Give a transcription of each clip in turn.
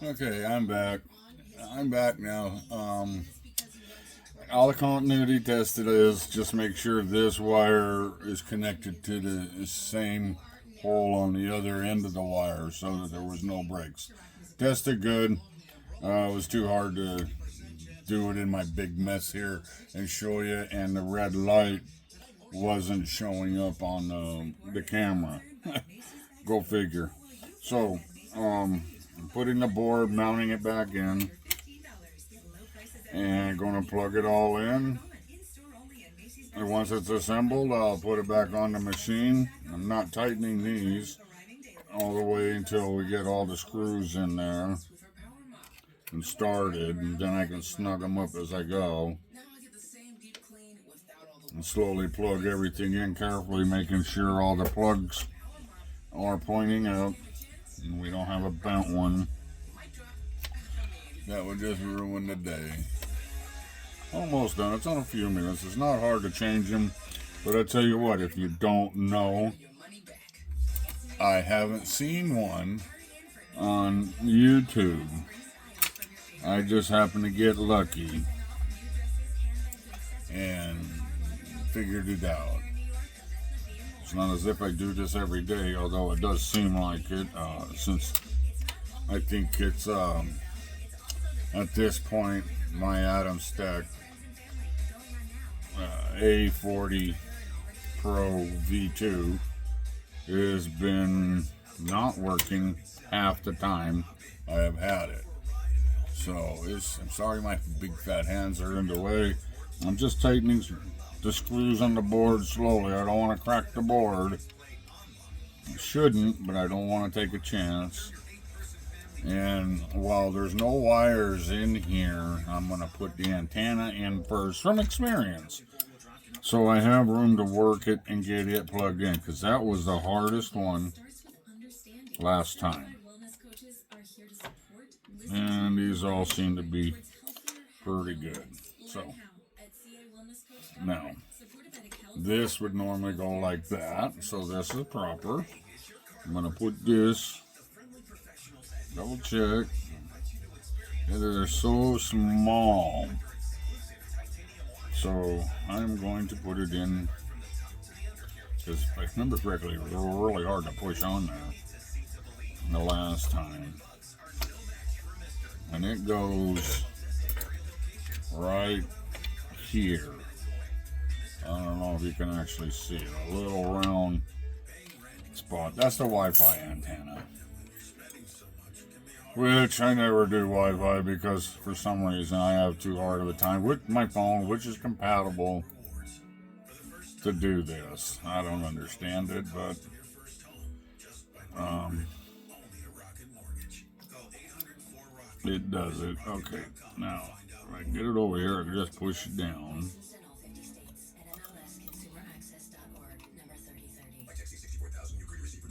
Okay, I'm back. I'm back now. All the continuity tested is just make sure this wire is connected to the same hole on the other end of the wire so that there was no breaks. Tested good. It was too hard to do it in my big mess here and show you, and the red light wasn't showing up on the camera. Go figure. So, putting the board, mounting it back in, and going to plug it all in. And once it's assembled, I'll put it back on the machine. I'm not tightening these all the way until we get all the screws in there and started, and then I can snug them up as I go. And slowly plug everything in carefully, making sure all the plugs are pointing up and we don't have a bent one. That would just ruin the day. Almost done. It's on a few minutes. It's not hard to change them, but I tell you what, if you don't know, I haven't seen one on YouTube. I just happened to get lucky and figured it out. It's not as if I do this every day, although it does seem like it, since I think it's at this point my Atomstack A40 Pro V2 has been not working half the time I have had it. So I'm sorry my big fat hands are in the way. I'm just tightening the screws on the board slowly. I don't want to crack the board. I shouldn't, but I don't want to take a chance. And while there's no wires in here, I'm going to put the antenna in first from experience. So I have room to work it and get it plugged in, because that was the hardest one last time. And these all seem to be pretty good. So now, this would normally go like that, so this is proper. I'm going to put this, double check, they're so small. So I'm going to put it in, because if I remember correctly, it was really hard to push on there the last time. And it goes right here. I don't know if you can actually see it. A little round spot. That's the Wi-Fi antenna. Which I never do Wi-Fi because for some reason I have too hard of a time with my phone, which is compatible to do this. I don't understand it, but it does it. Okay, now if I can get it over here, I can just push it down.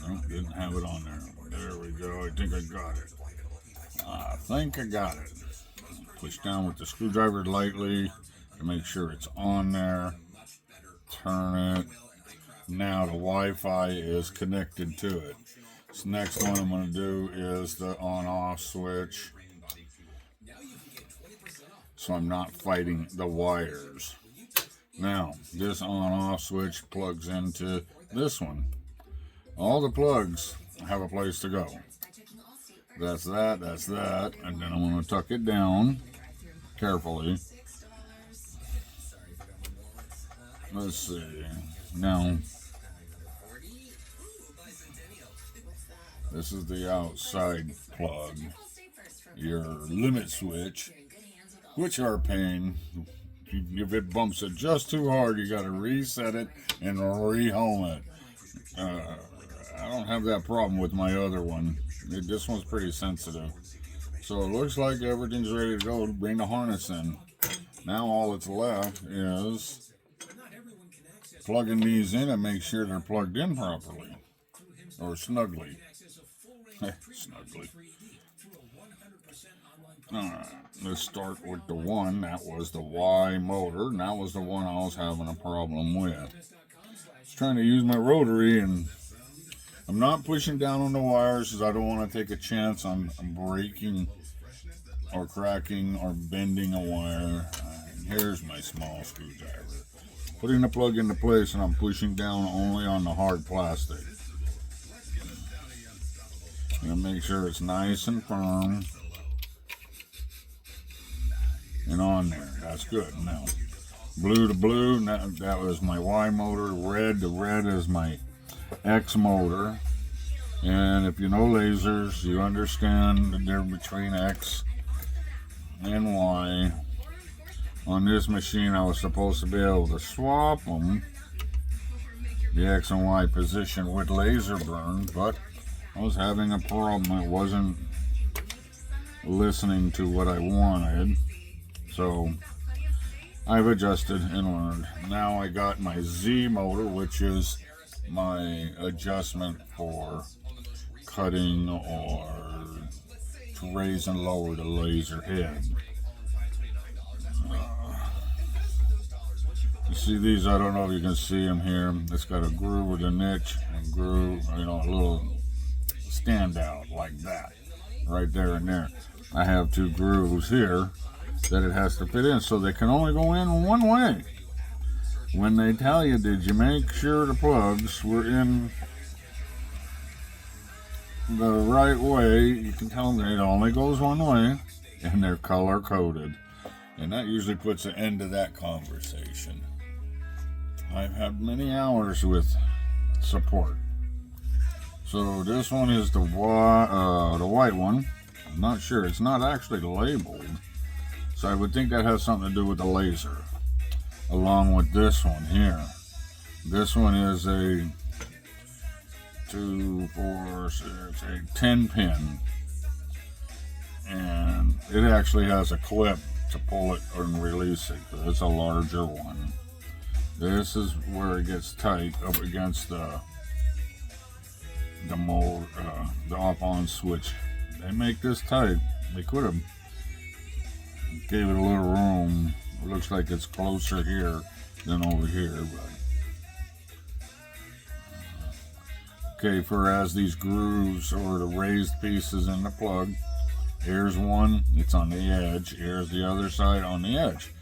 Oh, didn't have it on there. There we go. I think I got it. Push down with the screwdriver lightly to make sure it's on there. Turn it. Now the Wi-Fi is connected to it. This next one I'm going to do is the on-off switch, so I'm not fighting the wires. Now, this on-off switch plugs into this one. All the plugs have a place to go. That's that, and then I'm going to tuck it down carefully. Let's see. Now, this is the outside plug, your limit switch, which are a pain. If it bumps it just too hard, you got to reset it and re-home it. I don't have that problem with my other one. This one's pretty sensitive. So it looks like everything's ready to go. Bring the harness in. Now all that's left is plugging these in and make sure they're plugged in properly. Or snugly. Snugly. Alright, let's start with the one. That was the Y motor, and that was the one I was having a problem with. I was trying to use my rotary, and I'm not pushing down on the wires because I don't want to take a chance on breaking or cracking or bending a wire. Here's my small screwdriver. Putting the plug into place, and I'm pushing down only on the hard plastic. And make sure it's nice and firm and on there. That's good. Now, blue to blue, that was my Y motor. Red to red is my X motor. And if you know lasers, you understand the difference between X and Y. On this machine, I was supposed to be able to swap them, the X and Y position with laser burn, but I was having a problem. It wasn't listening to what I wanted, so I've adjusted and learned. Now I got my Z motor, which is my adjustment for cutting or to raise and lower the laser head. You see these? I don't know if you can see them here. It's got a groove with a niche and groove, a little standout like that, right there and there. I have two grooves here that it has to fit in, so they can only go in one way. When they tell you, did you make sure the plugs were in the right way, you can tell them it only goes one way, and they're color coded. And that usually puts an end to that conversation. I've had many hours with support. So this one is the white one. I'm not sure. It's not actually labeled. So I would think that has something to do with the laser. Along with this one here. This one is a 2, 4, 6, 8, 10 pin. And it actually has a clip to pull it and release it. It's a larger one. This is where it gets tight up against the mold, the off-on switch. They make this tight. They could have gave it a little room. It looks like it's closer here than over here, but okay. For as these grooves or the raised pieces in the plug. Here's one, it's on the edge. Here's the other side on the edge.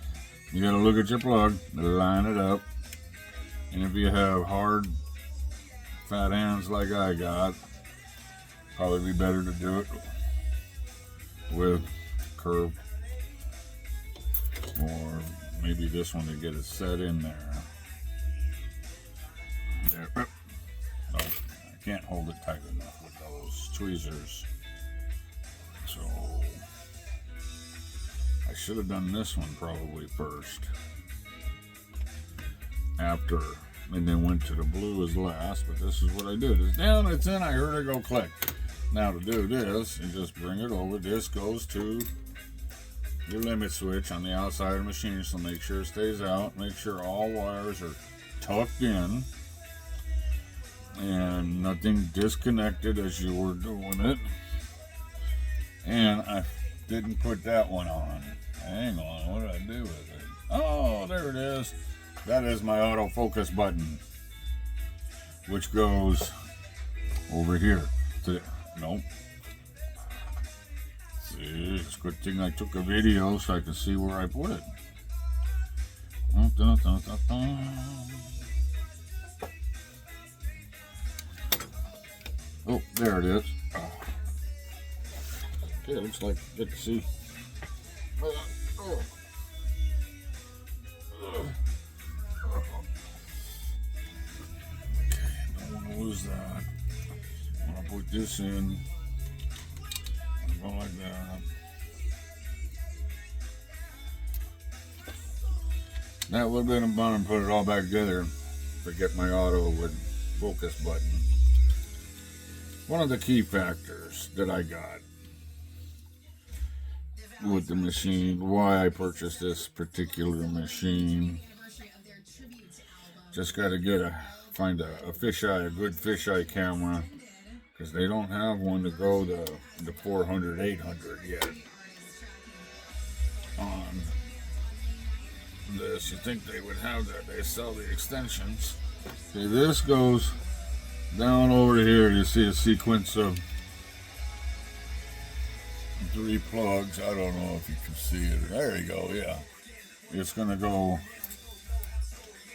You gotta look at your plug, line it up. And if you have hard, fat hands like I got, probably be better to do it with curve. Or maybe this one to get it set in there. There. Oh, I can't hold it tight enough with those tweezers. So I should have done this one probably first, and then went to the blue as last, but this is what I did. It's down, it's in, I heard it go click. Now to do this, you just bring it over. This goes to your limit switch on the outside of the machine, so make sure it stays out. Make sure all wires are tucked in and nothing disconnected as you were doing it. And I didn't put that one on. Hang on, what did I do with it? Oh, there it is. That is my autofocus button, which goes over here. Nope. See, it's a good thing I took a video so I can see where I put it. Oh, there it is. Okay, it looks like you get to see. Okay, don't want to lose that. I'm going to put this in. Go like that. That would have been a fun and put it all back together to get my auto with focus button. One of the key factors that I got with the machine, why I purchased this particular machine, just got to find a fisheye, a good fisheye camera, because they don't have one to go the 400, 800 yet on this. You think they would have that? They sell the extensions. Okay, this goes Down over here you see a sequence of 3 plugs. I don't know if you can see it. There you go, yeah. It's gonna go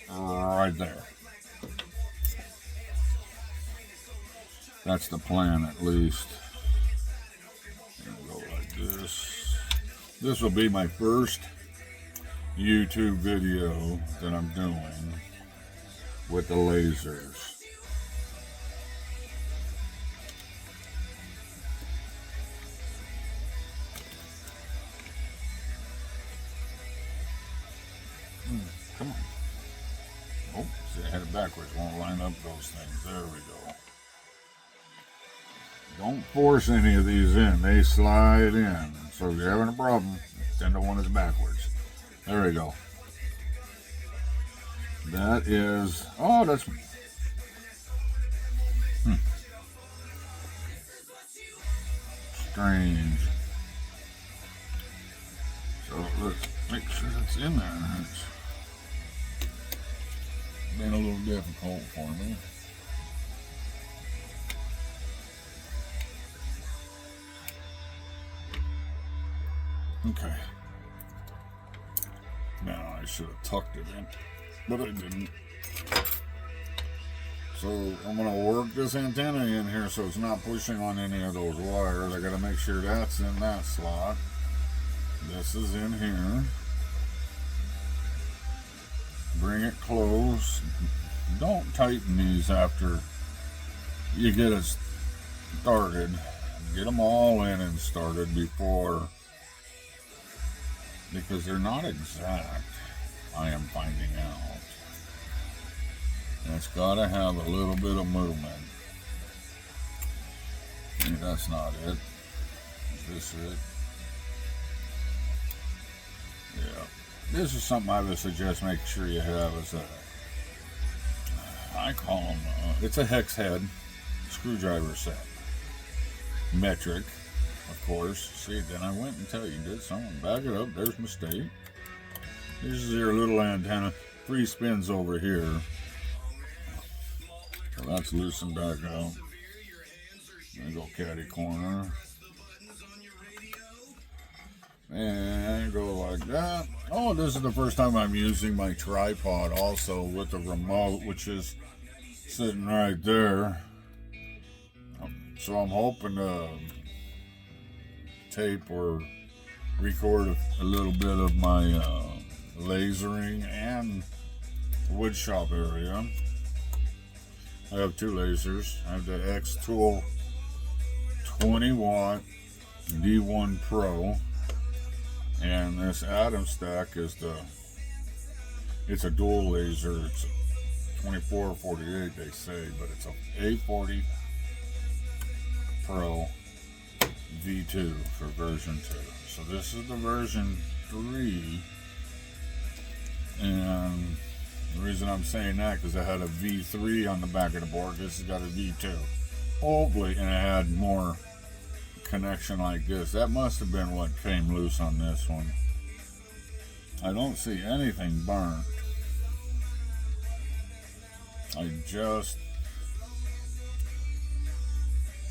right there. That's the plan, at least. Go like this. This will be my first YouTube video that I'm doing with the lasers. Come on. Oh, see, I had it backwards. Won't line up those things. There we go. Don't force any of these in. They slide in. So if you're having a problem, send the one that's backwards. There we go. That is... Oh, that's... Strange. So let's make sure it's in there. It's been a little difficult for me. Okay. Now I should have tucked it in, but I didn't. So I'm going to work this antenna in here so it's not pushing on any of those wires. I got to make sure that's in that slot. This is in here. Bring it close. Don't tighten these after you get it started. Get them all in and started before, because they're not exact, I am finding out. And it's got to have a little bit of movement. Maybe that's not it. Is this it? Yeah. This is something I would suggest make sure you have as a, I call them, it's a hex head screwdriver set. Metric, of course. See, then I went and tell you, did someone back it up? There's mistake. This is your little antenna. 3 spins over here. So that's loosened back out. There you go, catty corner. And go like that. Oh, this is the first time I'm using my tripod also with the remote, which is sitting right there. So I'm hoping to tape or record a little bit of my lasering and wood shop area. I have 2 lasers. I have the X-Tool 20 watt D1 Pro, and this Atomstack is it's a dual laser. It's a 24 or 48 they say, but it's a A40 Pro V2 for version 2. So this is the version 3, and the reason I'm saying that because I had a V3 on the back of the board. This has got a V2. Hopefully, and it had more connection like this. That must have been what came loose on this one. I don't see anything burnt. I just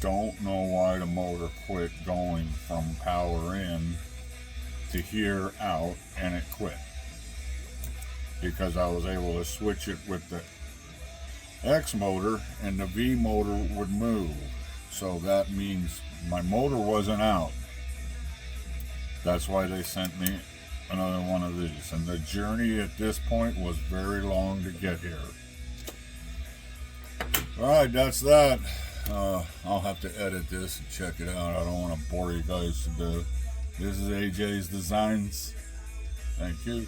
don't know why the motor quit going from power in to here out, and it quit. Because I was able to switch it with the X motor and the V motor would move. So that means my motor wasn't out. That's why they sent me another one of these. And the journey at this point was very long to get here. Alright, that's that. I'll have to edit this and check it out. I don't want to bore you guys to death. This is AJ's Designs. Thank you.